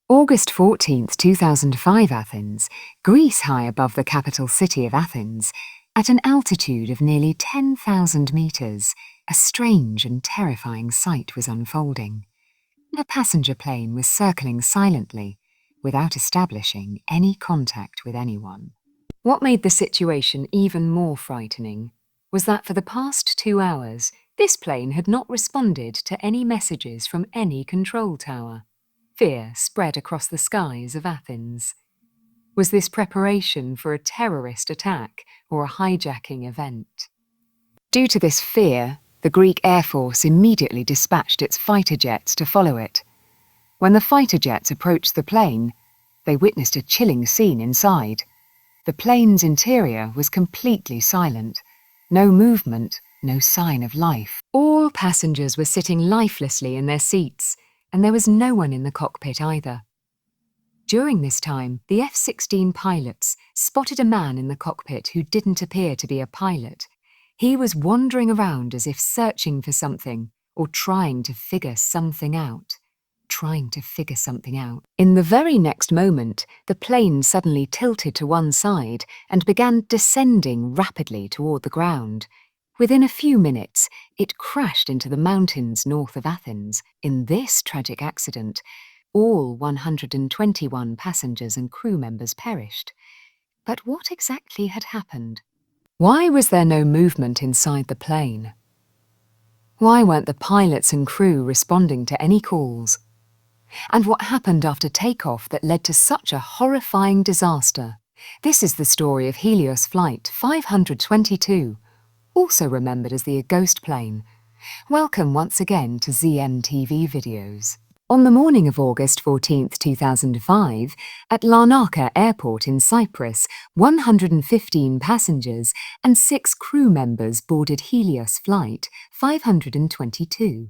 August 14th, 2005 Athens, Greece high above the capital city of Athens, at an altitude of nearly 10,000 metres, a strange and terrifying sight was unfolding. A passenger plane was circling silently, without establishing any contact with anyone. What made the situation even more frightening was that for the past 2 hours, this plane had not responded to any messages from any control tower. Fear spread across the skies of Athens. Was this preparation for a terrorist attack or a hijacking event? Due to this fear, the Greek Air Force immediately dispatched its fighter jets to follow it. When the fighter jets approached the plane, they witnessed a chilling scene inside. The plane's interior was completely silent. No movement, no sign of life. All passengers were sitting lifelessly in their seats, and there was no one in the cockpit either. During this time, the F-16 pilots spotted a man in the cockpit who didn't appear to be a pilot. He was wandering around as if searching for something or trying to figure something out. In the very next moment, the plane suddenly tilted to one side and began descending rapidly toward the ground. Within a few minutes, it crashed into the mountains north of Athens. In this tragic accident, all 121 passengers and crew members perished. But what exactly had happened? Why was there no movement inside the plane? Why weren't the pilots and crew responding to any calls? And what happened after takeoff that led to such a horrifying disaster? This is the story of Helios Flight 522, also remembered as the ghost plane. Welcome once again to ZMTV Videos. On the morning of August 14th, 2005, at Larnaca Airport in Cyprus, 115 passengers and 6 crew members boarded Helios Flight 522.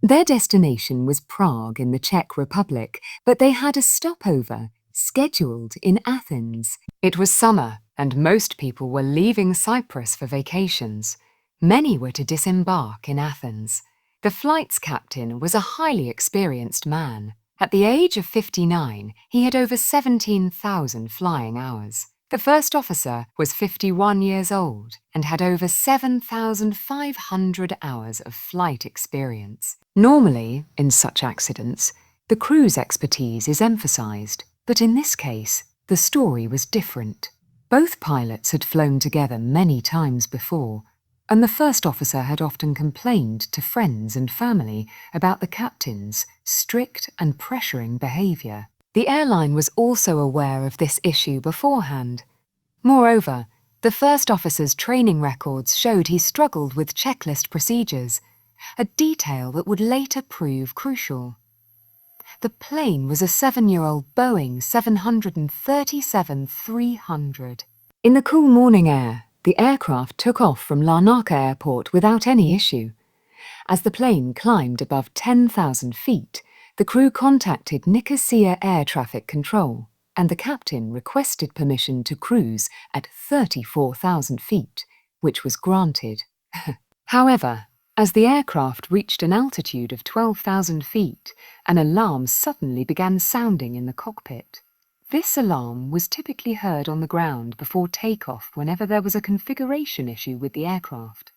Their destination was Prague in the Czech Republic, but they had a stopover scheduled in Athens. It was summer, and most people were leaving Cyprus for vacations. Many were to disembark in Athens. The flight's captain was a highly experienced man. At the age of 59, he had over 17,000 flying hours. The first officer was 51 years old and had over 7,500 hours of flight experience. Normally, in such accidents, the crew's expertise is emphasized, but in this case, the story was different. Both pilots had flown together many times before, and the first officer had often complained to friends and family about the captain's strict and pressuring behavior. The airline was also aware of this issue beforehand. Moreover, the first officer's training records showed he struggled with checklist procedures, a detail that would later prove crucial. The plane was a 7-year-old Boeing 737-300. In the cool morning air, the aircraft took off from Larnaca Airport without any issue. As the plane climbed above 10,000 feet, the crew contacted Nicosia Air Traffic Control, and the captain requested permission to cruise at 34,000 feet, which was granted. However, as the aircraft reached an altitude of 12,000 feet, an alarm suddenly began sounding in the cockpit. This alarm was typically heard on the ground before takeoff whenever there was a configuration issue with the aircraft.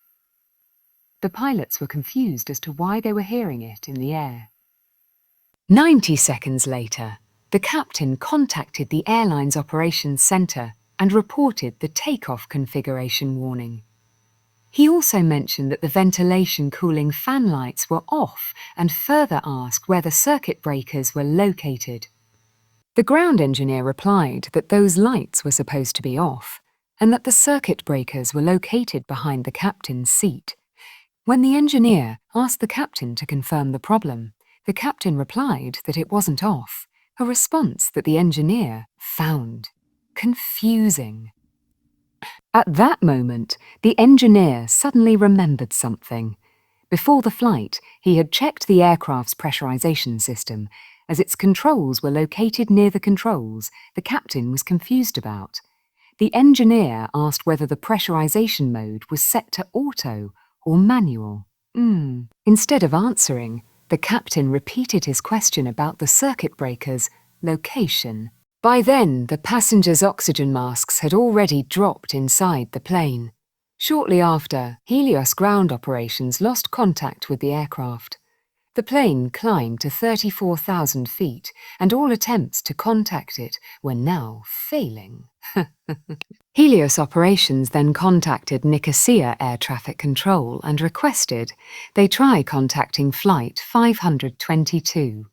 The pilots were confused as to why they were hearing it in the air. 90 seconds later, the captain contacted the airline's operations center and reported the takeoff configuration warning. He also mentioned that the ventilation cooling fan lights were off and further asked where the circuit breakers were located. The ground engineer replied that those lights were supposed to be off and that the circuit breakers were located behind the captain's seat. When the engineer asked the captain to confirm the problem, the captain replied that it wasn't off, a response that the engineer found confusing. At that moment, the engineer suddenly remembered something. Before the flight, he had checked the aircraft's pressurization system. As its controls were located near the controls the captain was confused about. The engineer asked whether the pressurization mode was set to auto or manual. Instead of answering, the captain repeated his question about the circuit breakers location. By then, the passengers' oxygen masks had already dropped inside the plane. Shortly after, Helios ground operations lost contact with the aircraft. The plane climbed to 34,000 feet, and all attempts to contact it were now failing. Helios operations then contacted Nicosia Air Traffic Control and requested they try contacting Flight 522.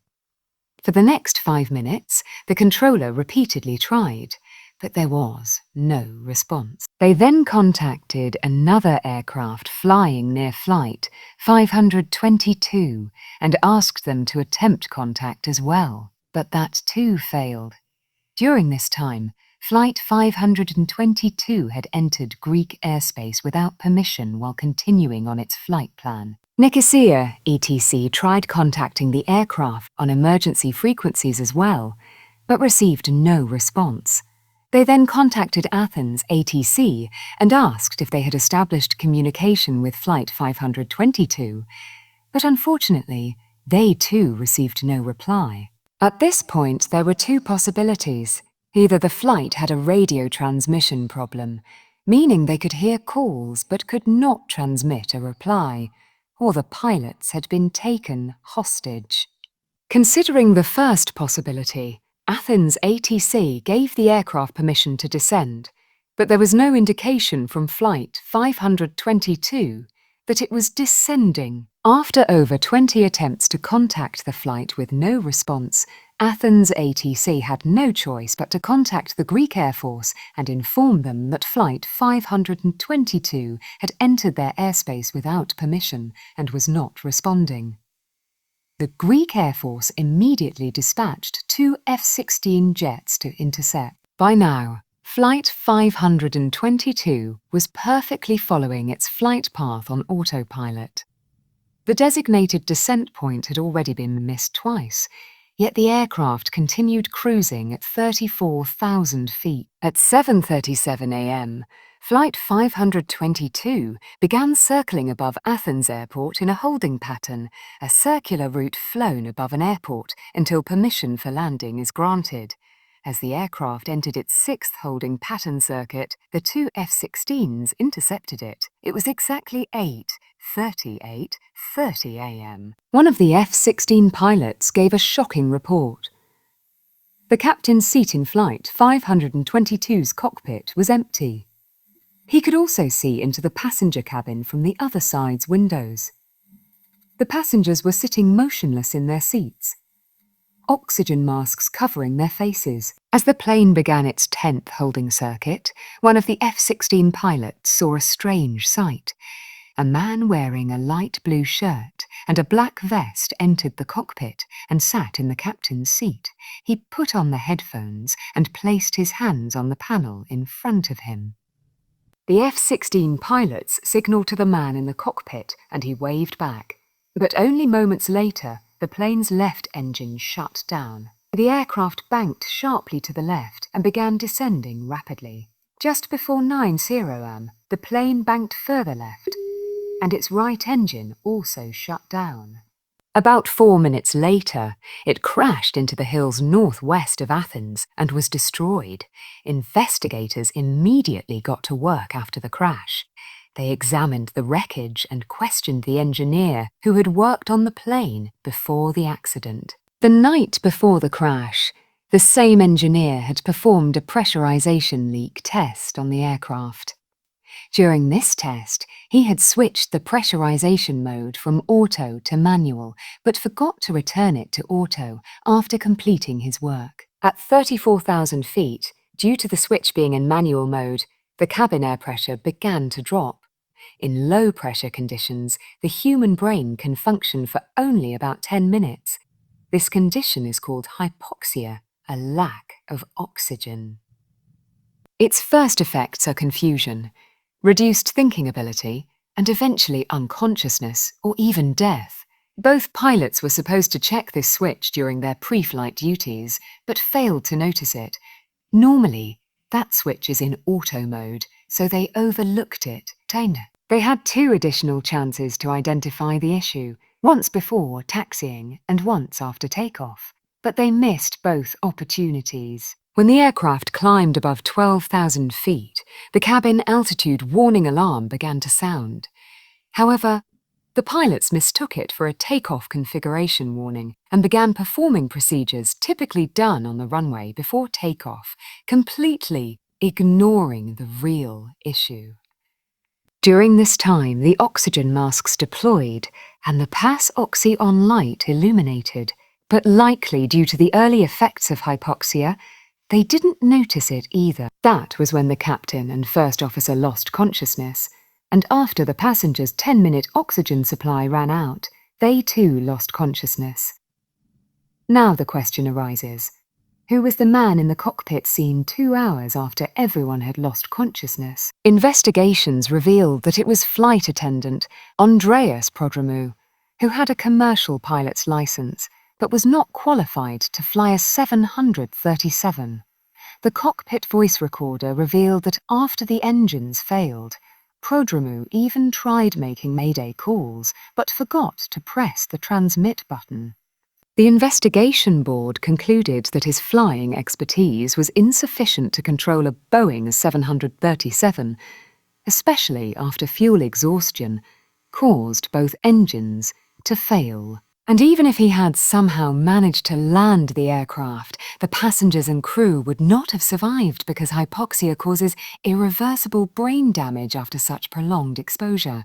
For the next 5 minutes, the controller repeatedly tried, but there was no response. They then contacted another aircraft flying near Flight 522 and asked them to attempt contact as well, but that too failed. During this time, Flight 522 had entered Greek airspace without permission while continuing on its flight plan. Nicosia, etc. tried contacting the aircraft on emergency frequencies as well, but received no response. They then contacted Athens, ATC, and asked if they had established communication with Flight 522, but unfortunately, they too received no reply. At this point, there were two possibilities. Either the flight had a radio transmission problem, meaning they could hear calls but could not transmit a reply, or the pilots had been taken hostage. Considering the first possibility, Athens ATC gave the aircraft permission to descend, but there was no indication from Flight 522 that it was descending. After over 20 attempts to contact the flight with no response, Athens ATC had no choice but to contact the Greek Air Force and inform them that Flight 522 had entered their airspace without permission and was not responding. The Greek Air Force immediately dispatched 2 F-16 jets to intercept. By now, Flight 522 was perfectly following its flight path on autopilot. The designated descent point had already been missed twice, yet the aircraft continued cruising at 34,000 feet. At 7:37 a.m., Flight 522 began circling above Athens Airport in a holding pattern, a circular route flown above an airport until permission for landing is granted. As the aircraft entered its 6th holding pattern circuit, the 2 F-16s intercepted it. It was exactly 8:30 a.m. One of the F-16 pilots gave a shocking report. The captain's seat in Flight 522's cockpit was empty. He could also see into the passenger cabin from the other side's windows. The passengers were sitting motionless in their seats, oxygen masks covering their faces. As the plane began its 10th holding circuit, one of the F-16 pilots saw a strange sight. A man wearing a light blue shirt and a black vest entered the cockpit and sat in the captain's seat. He put on the headphones and placed his hands on the panel in front of him. The F-16 pilots signaled to the man in the cockpit and he waved back. But only moments later, the plane's left engine shut down. The aircraft banked sharply to the left and began descending rapidly. Just before 9:00 am, the plane banked further left, and its right engine also shut down. About 4 minutes later, it crashed into the hills northwest of Athens and was destroyed. Investigators immediately got to work after the crash. They examined the wreckage and questioned the engineer who had worked on the plane before the accident. The night before the crash, the same engineer had performed a pressurization leak test on the aircraft. During this test, he had switched the pressurization mode from auto to manual, but forgot to return it to auto after completing his work. At 34,000 feet, due to the switch being in manual mode, the cabin air pressure began to drop. In low-pressure conditions, the human brain can function for only about 10 minutes. This condition is called hypoxia, a lack of oxygen. Its first effects are confusion, reduced thinking ability, and eventually unconsciousness or even death. Both pilots were supposed to check this switch during their pre-flight duties, but failed to notice it. Normally, that switch is in auto mode, so they overlooked it. They had 2 additional chances to identify the issue, once before taxiing and once after takeoff. But they missed both opportunities. When the aircraft climbed above 12,000 feet, the cabin altitude warning alarm began to sound. However, the pilots mistook it for a takeoff configuration warning and began performing procedures typically done on the runway before takeoff, completely ignoring the real issue. During this time, the oxygen masks deployed and the pass oxy-on light illuminated, but likely due to the early effects of hypoxia, they didn't notice it either. That was when the captain and first officer lost consciousness, and after the passengers' 10-minute oxygen supply ran out, they too lost consciousness. Now the question arises, who was the man in the cockpit seen 2 hours after everyone had lost consciousness? Investigations revealed that it was flight attendant Andreas Prodromou, who had a commercial pilot's license, but was not qualified to fly a 737. The cockpit voice recorder revealed that after the engines failed, Prodromou even tried making mayday calls, but forgot to press the transmit button. The investigation board concluded that his flying expertise was insufficient to control a Boeing 737, especially after fuel exhaustion caused both engines to fail. And even if he had somehow managed to land the aircraft, the passengers and crew would not have survived because hypoxia causes irreversible brain damage after such prolonged exposure.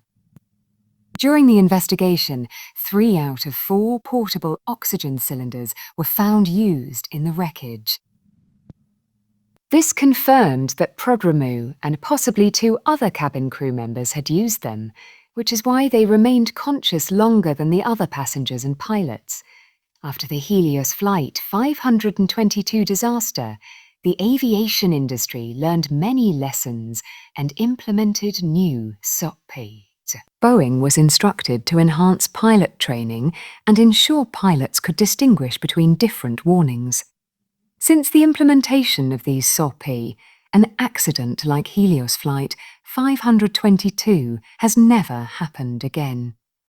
During the investigation, 3 out of 4 portable oxygen cylinders were found used in the wreckage. This confirmed that Prodromou and possibly 2 other cabin crew members had used them, which is why they remained conscious longer than the other passengers and pilots. After the Helios Flight 522 disaster, the aviation industry learned many lessons and implemented new SOP. Boeing was instructed to enhance pilot training and ensure pilots could distinguish between different warnings. Since the implementation of these SOP, an accident like Helios Flight 522 has never happened again.